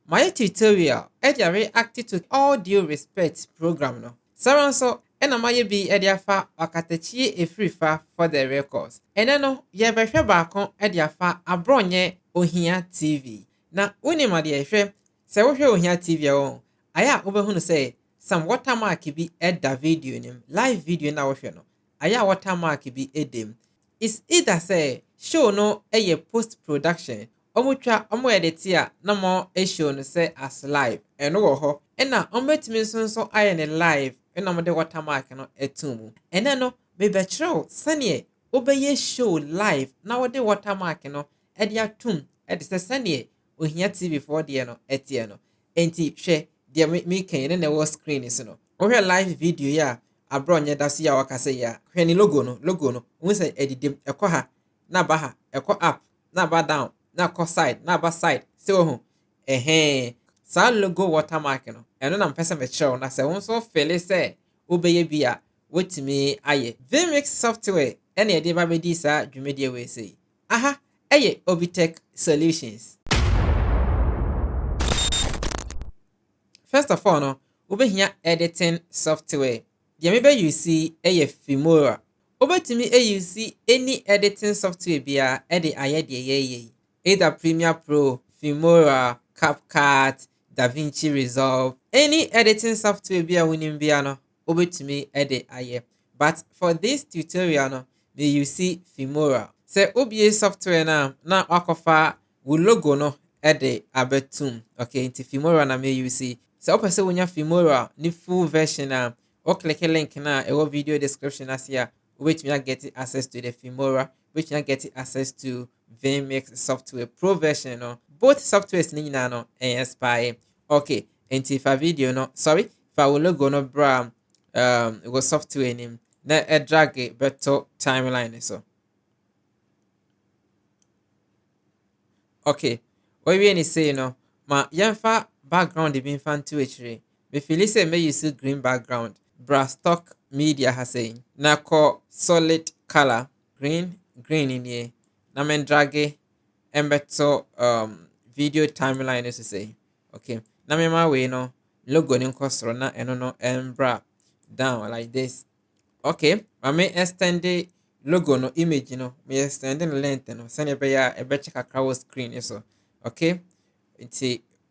my tutorial edia react to all due respect program no saran so ena maye bi edia fa akatachie efrifa for the records ene no ye behwe baako edia fa abronye ohia tv na woni ma de ehwe se wo hwe ohia tv a aya obehunu say some watermark bi eda video nim live video na wo hwe no aya watermark bi edem is either say show no eye post production omutwa omo edit a na mo show no say as live eno wo ho na ometimi nso aye ne live ena mo de watermark no etumu ene no me be kire sane obeye show live na wo de watermark no e de atum e de sane ohia tv for de no etie no enti hwe de me kan ne na wo screen is no wo hwe live video ya abronye da si ya wakase ya hwe ni logo no wo say edidim ekọ ha na ba ha ekọ up na ba down na ko side na ba side se wo ho sa logo watermark no eno na mpese me kire na se won so fele se obeye bia wotimi aye vMix software ene e de ba be di sa dwumedie we sei aha eye Obitech solutions. First of all no obehia editing software dia me be use eye Filmora obetimi use any editing software bia e de aye de ye either Premiere Pro, Filmora, CapCut, DaVinci Resolve, any editing software bia winim bia no obetumi e de aye. But for this tutorial no me use Filmora. Se obie software na wakofa wo logo no e de abetum. Okay, nti Filmora na me use. Se opese wonya Filmora ni full version o click link na e wo video description asia which me get access to the Filmora, which me get access to vMix software pro version no. Both softwares ni nyina no expire. Okay, nti fa video no sorry fa wo logo no bra it was software name na e drag it beto timeline so. Okay, what we any say no ma yemfa background be infant to echire me feel say me use green background bra stock media has saying na ko solid color green in here na men drag it embeto video timeline is to say. Okay, na me ma way no logo ni nkosoro na eno no embra down like this. Okay, I may extend the logo no image no me extend the length no send be ya e be check akra screen so. Okay, it's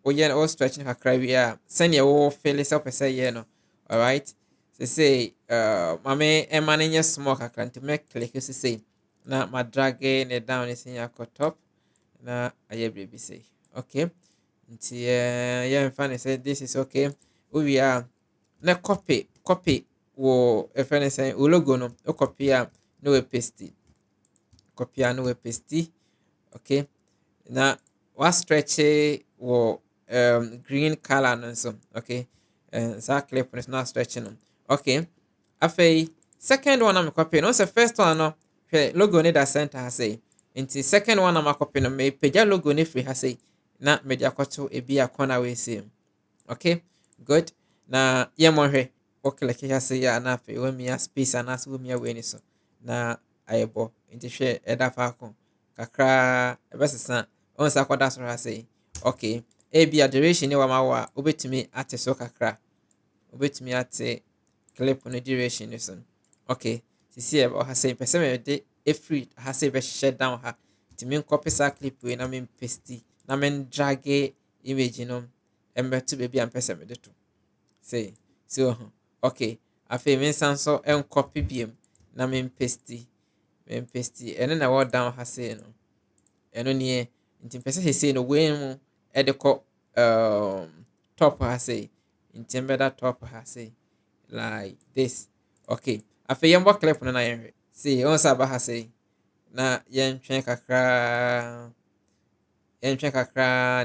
oye o stretching akra we are send your wo feel self say ye no. All right, so say mame e manage small akra to make click so say na ma drag it down is in your top na aye baby say. Okay, it's yeah funny say this is okay we are na copy wo a friend say o logo no o copy no we paste no we paste. Okay, na wa stretch wo green color no so. Okay, so clip is not stretching no. Okay, after second one I'm copy no say first one no logo ni da center ha say nti second one I'm copy no me page logo ni free ha say na media kwato e bia corner we say. Okay, good. Na yemo hwe okay like ya say ya na fe we me space and as we me we ni so na ayebo nti hwe eda fa ko kakra e besesa on sa kwada so ha say. Okay, e bia duration ni wa ma wa obetumi ate so kakra obetumi ate clip no duration ni so. Okay, sisi e ha say person me de e free ha say be share down ha ti me copy sa clip we na me paste na me drag image no embeto be bia person me de to say so. Okay, afi me sanso en copy biem na me paste eno na word down ha say no eno nie nti pese say no we mu e de ko top ha say nti embeda top ha say like this. Okay, afi yembo clip no na yen see on sa ba ha say na yen twen kakra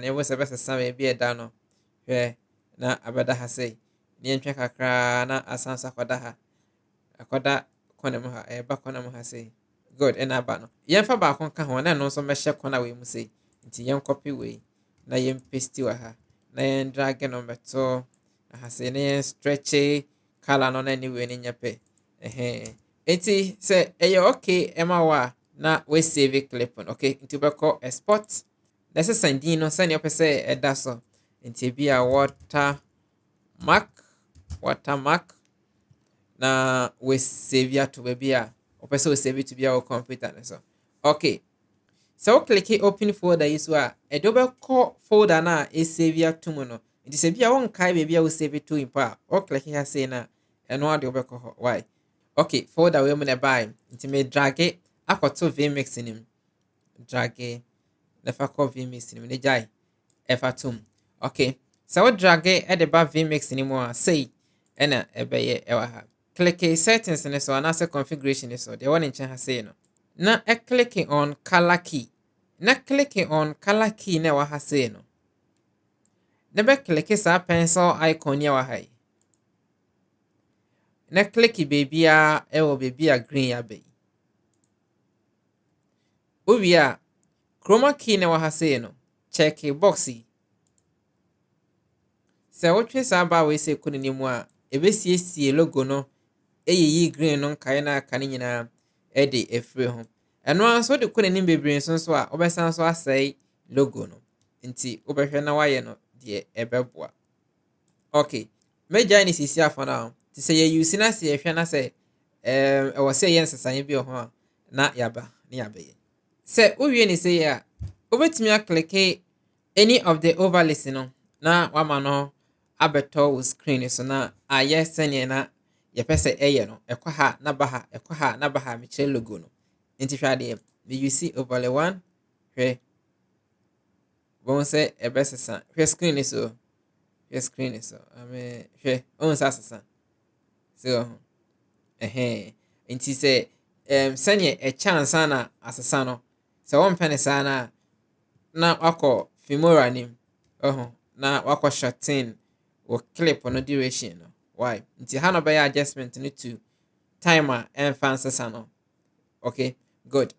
na wo se bese sam e bia da no hwe na abeda ha say ni entwe kakra na asansa kwada ha akwada kona mu ha e ba kona mu ha say good ena ba no yen fa ba kon ka ho na no so me hye kona we mu say nti yen copy we na yen paste wa ha na yen drag no beto ha say na yen stretch color no na ni we ni nyape eti say e okay ema wa na we save clip on. Okay, nti be call export na se send no send your pese e da so nti bi a watermark na we save ya to baby a opese we save to be our computer ne so. Okay, so click open folder yi so a edo be call folder na e save ya to mu no. Nti se bia won kai baby a we save to impa o click here say na eno ade obekọ ho. Why? Okay, folder we mu na buy nti me drag it akoto vmix nim, drag it na fa call vmix nim ne jai efa tum. Okay, so we drag it at the back vmix nim a say ena ebeye ewa ha. Click settings ne so anase configuration ne so the one in chen ha say no. Na click on color key. Na click on color key na wa ha say no. Na be click sa pencil icon ya wa hai. Na click baby a ewo baby a green ya be. Owi a chroma key na wa ha say no. Check boxy. Se wo twe sa ba we say kunu ni mu a ebesiesie logo no eyi green no kai na aka nyina ede efre ho. Eno anso de kunu ni bebre so a obesan so asai logo no. Nti obehwe na waye no de ebeboa. Okay, meja ni sisi afọ na ti se ye use na se ehwe na se e wo se ye nsesanye bi ho a na yaba na yabaye. Se uwie ni se ya obetimi a click any of the overlays no na wama no abeto wo screen so na aye sene na ye pese eye no ekwa ha na ba ha ekwa ha na ba ha me che logo no. Nti hwade me use overlay 1 hwe bon se ebesesa hwe screen so hwe screen so ame hwe on sasasa so nti se sene e chance na asesa no se won pene sana na wako Filmora nim na wako shorten or clip on the duration no. Why? Nti ha no be adjustment no to timer and fancy no. Okay, good.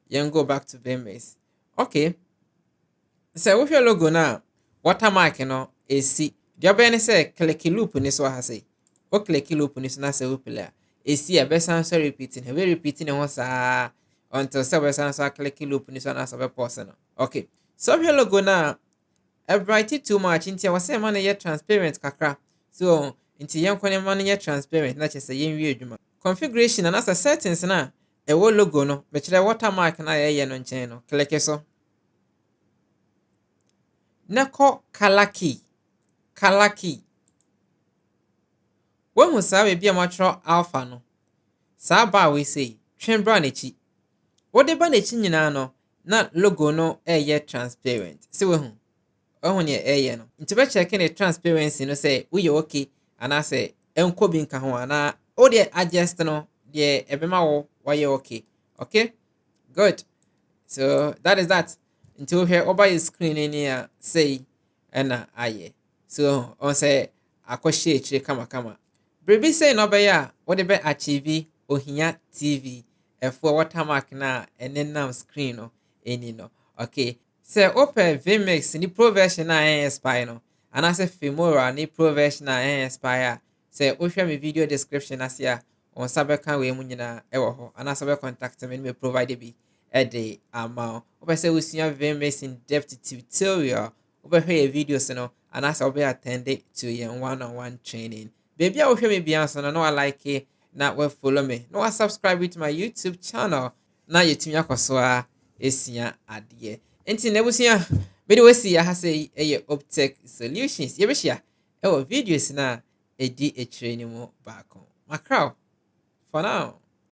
You go back to vMix. Okay, so with your logo na watermark no esi dia be ne say click loop ni so ha say o click loop ni so na say upela esi e be san so repeating he be repeating ho sa until say be san so click loop ni so na so be pause no. Okay, so your logo na e bright too much nti I was say man ye transparent kakra so nti yen kwane man ye transparent na chese yen wi adwuma configuration na asa settings na e wo logo no be kire watermark na ye no nchen no click so na ko color key when we say be a alpha no sa ba we say twen bra na chi wo de ba na chi nyina no na logo no ye transparent see we hu ohun ye eye no nti be check the transparency no say we okay ana say enko bi nka ho ana o de adjust no de ebema wo why okay. Okay, good. So that is that. Until here over your screen in here say and aye. So on say akoshe kama Brebi say no be ya what the be achieve ohinya TV for watermark na and then now screen no any no. Okay, say open vMix ni pro version na expire no and I say Filmora ni pro version na expire. Say ohwe me video description asia on sabe kan we mu nyina e wo ho ana sabe contact me provide bi e de ama obe say usua vMix in depth tutorial obe hwe videos no ana sabe obe attend to your one-on-one training. Baby a ohwe me bia so no like it na we follow me no subscribe to my YouTube channel na yetumi akoso a esia ade enti na busia me de wasi ya ha say e Obitech solutions ye be hia e wo videos na edi training mu back on. Macrow, for now.